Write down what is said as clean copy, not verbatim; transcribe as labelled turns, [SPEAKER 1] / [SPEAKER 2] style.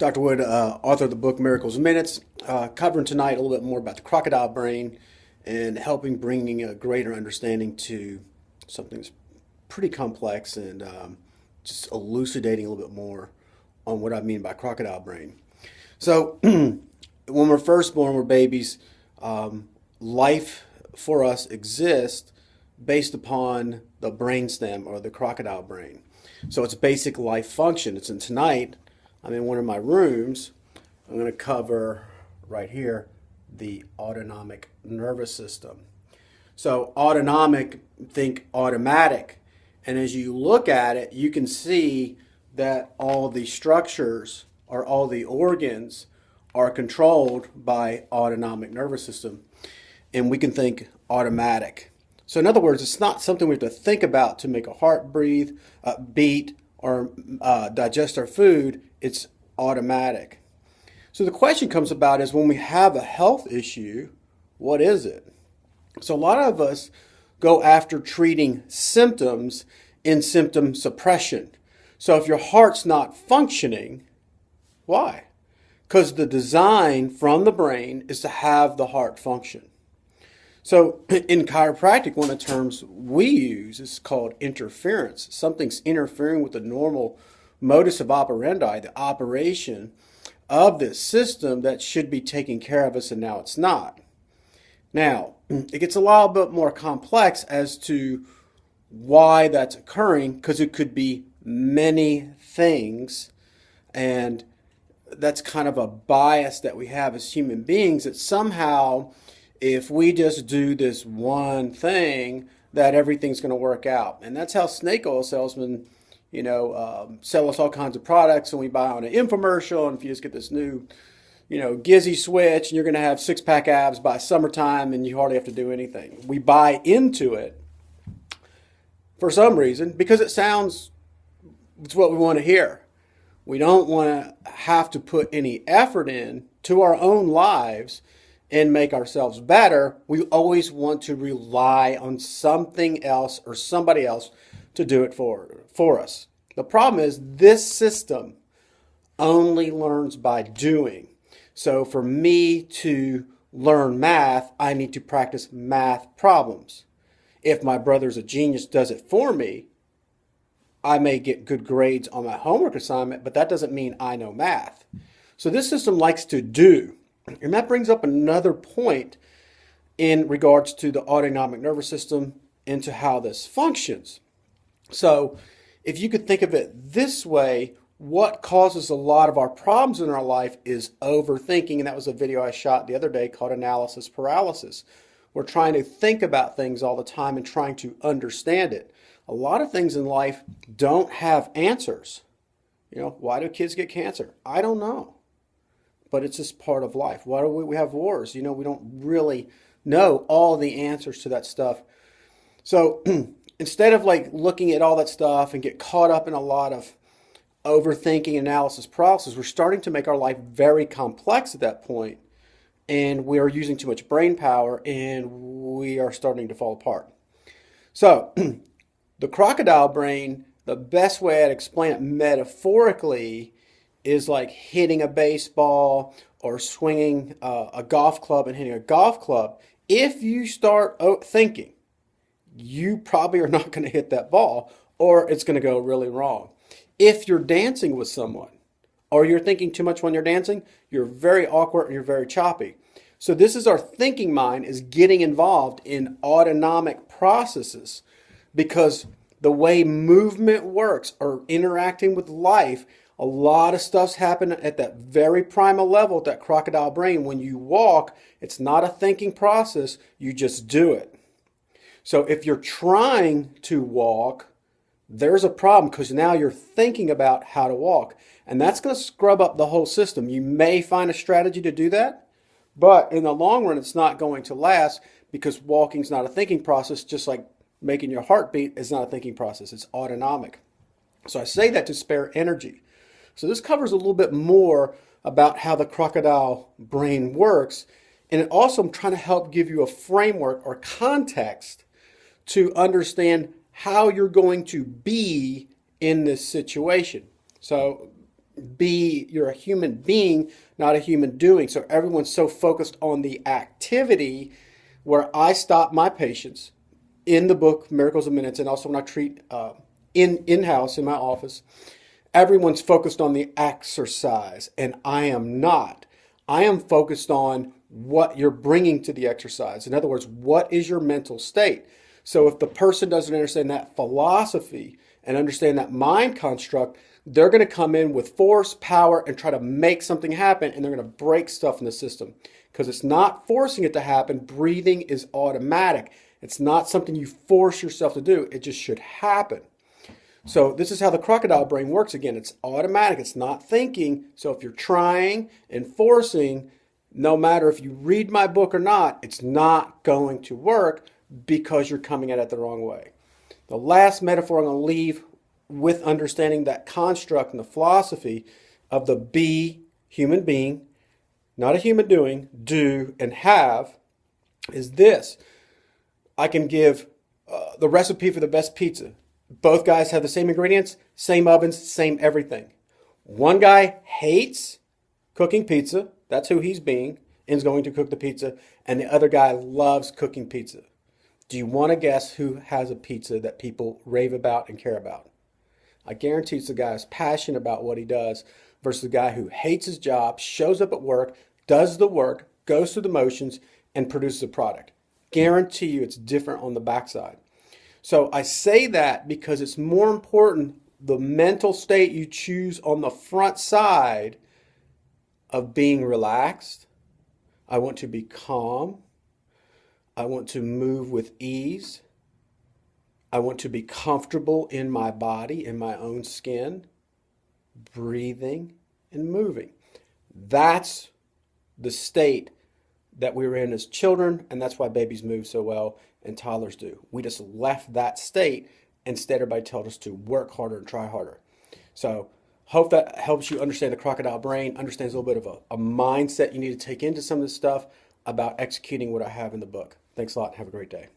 [SPEAKER 1] Dr. Wood, author of the book Miracles Minutes, covering tonight a little bit more about the crocodile brain and helping bringing a greater understanding to something that's pretty complex and just elucidating a little bit more on what I mean by crocodile brain. So, when we're first born, we're babies. Life for us exists based upon the brainstem or the crocodile brain. So it's basic life function. It's in tonight. I'm in one of my rooms. I'm going to cover right here the autonomic nervous system. So autonomic, think automatic. And as you look at it, you can see that all the structures or all the organs are controlled by autonomic nervous system. And we can think automatic. So in other words, it's not something we have to think about to make a heart breathe, beat, or digest our food. It's automatic. So the question comes about is when we have a health issue, what is it? So a lot of us go after treating symptoms in symptom suppression. So if your heart's not functioning, why? Because the design from the brain is to have the heart function. So in chiropractic, one of the terms we use is called interference. Something's interfering with the normal modus of operandi, the operation of this system that should be taking care of us, and now it's not. Now, it gets a little bit more complex as to why that's occurring, because it could be many things, and that's kind of a bias that we have as human beings, that somehow if we just do this one thing, that everything's going to work out. And that's how snake oil salesmen, sell us all kinds of products, and we buy on an infomercial, and if you just get this new, Gizzy switch, and you're going to have six-pack abs by summertime, and you hardly have to do anything. We buy into it for some reason because it's what we want to hear. We don't want to have to put any effort in to our own lives and make ourselves better. We always want to rely on something else or somebody else to do it for us. The problem is this system only learns by doing. So for me to learn math, I need to practice math problems. If my brother's a genius, does it for me, I may get good grades on my homework assignment, but that doesn't mean I know math. So this system likes to do. And that brings up another point in regards to the autonomic nervous system and to how this functions. So if you could think of it this way, what causes a lot of our problems in our life is overthinking. And that was a video I shot the other day called Analysis Paralysis. We're trying to think about things all the time and trying to understand it. A lot of things in life don't have answers. Why do kids get cancer? I don't know. But it's just part of life. Why do we have wars? We don't really know all the answers to that stuff. So instead of looking at all that stuff and get caught up in a lot of overthinking, analysis, paralysis, we're starting to make our life very complex at that point, and we are using too much brain power, and we are starting to fall apart. So the crocodile brain, the best way I'd explain it metaphorically is like hitting a baseball or swinging a golf club and hitting a golf club. If you start thinking, you probably are not going to hit that ball, or it's going to go really wrong. If you're dancing with someone or you're thinking too much when you're dancing, you're very awkward and you're very choppy. So this is our thinking mind is getting involved in autonomic processes, because the way movement works or interacting with life, a lot of stuff's happening at that very primal level, at that crocodile brain. When you walk, it's not a thinking process. You just do it. So if you're trying to walk, there's a problem, because now you're thinking about how to walk. And that's going to scrub up the whole system. You may find a strategy to do that, but in the long run, it's not going to last, because walking's not a thinking process, just like making your heart beat is not a thinking process. It's autonomic. So I say that to spare energy. So this covers a little bit more about how the crocodile brain works. And it also, I'm trying to help give you a framework or context to understand how you're going to be in this situation. So B, you're a human being, not a human doing. So everyone's so focused on the activity, where I stop my patients in the book Miracles in Minutes, and also when I treat in-house in my office, everyone's focused on the exercise, and I am not. I am focused on what you're bringing to the exercise. In other words, what is your mental state? So if the person doesn't understand that philosophy and understand that mind construct, they're going to come in with force, power, and try to make something happen, and they're going to break stuff in the system because it's not forcing it to happen. Breathing is automatic. It's not something you force yourself to do. It just should happen. So this is how the crocodile brain works. Again, it's automatic. It's not thinking. So if you're trying and forcing, no matter if you read my book or not, it's not going to work because you're coming at it the wrong way. The last metaphor I'm going to leave with understanding that construct and the philosophy of the be human being, not a human doing, do and have, is this. I can give the recipe for the best pizza. Both guys have the same ingredients, same ovens, same everything. One guy hates cooking pizza. That's who he's being, and is going to cook the pizza. And the other guy loves cooking pizza. Do you want to guess who has a pizza that people rave about and care about? I guarantee it's the guy who's passionate about what he does versus the guy who hates his job, shows up at work, does the work, goes through the motions, and produces a product. Guarantee you it's different on the backside. So I say that because it's more important the mental state you choose on the front side of being relaxed. I want to be calm. I want to move with ease. I want to be comfortable in my body, in my own skin, breathing and moving. That's the state that we were in as children, and that's why babies move so well and toddlers do. We just left that state. Instead, everybody told us to work harder and try harder. So hope that helps you understand the crocodile brain, understands a little bit of a mindset you need to take into some of this stuff about executing what I have in the book. Thanks a lot and have a great day.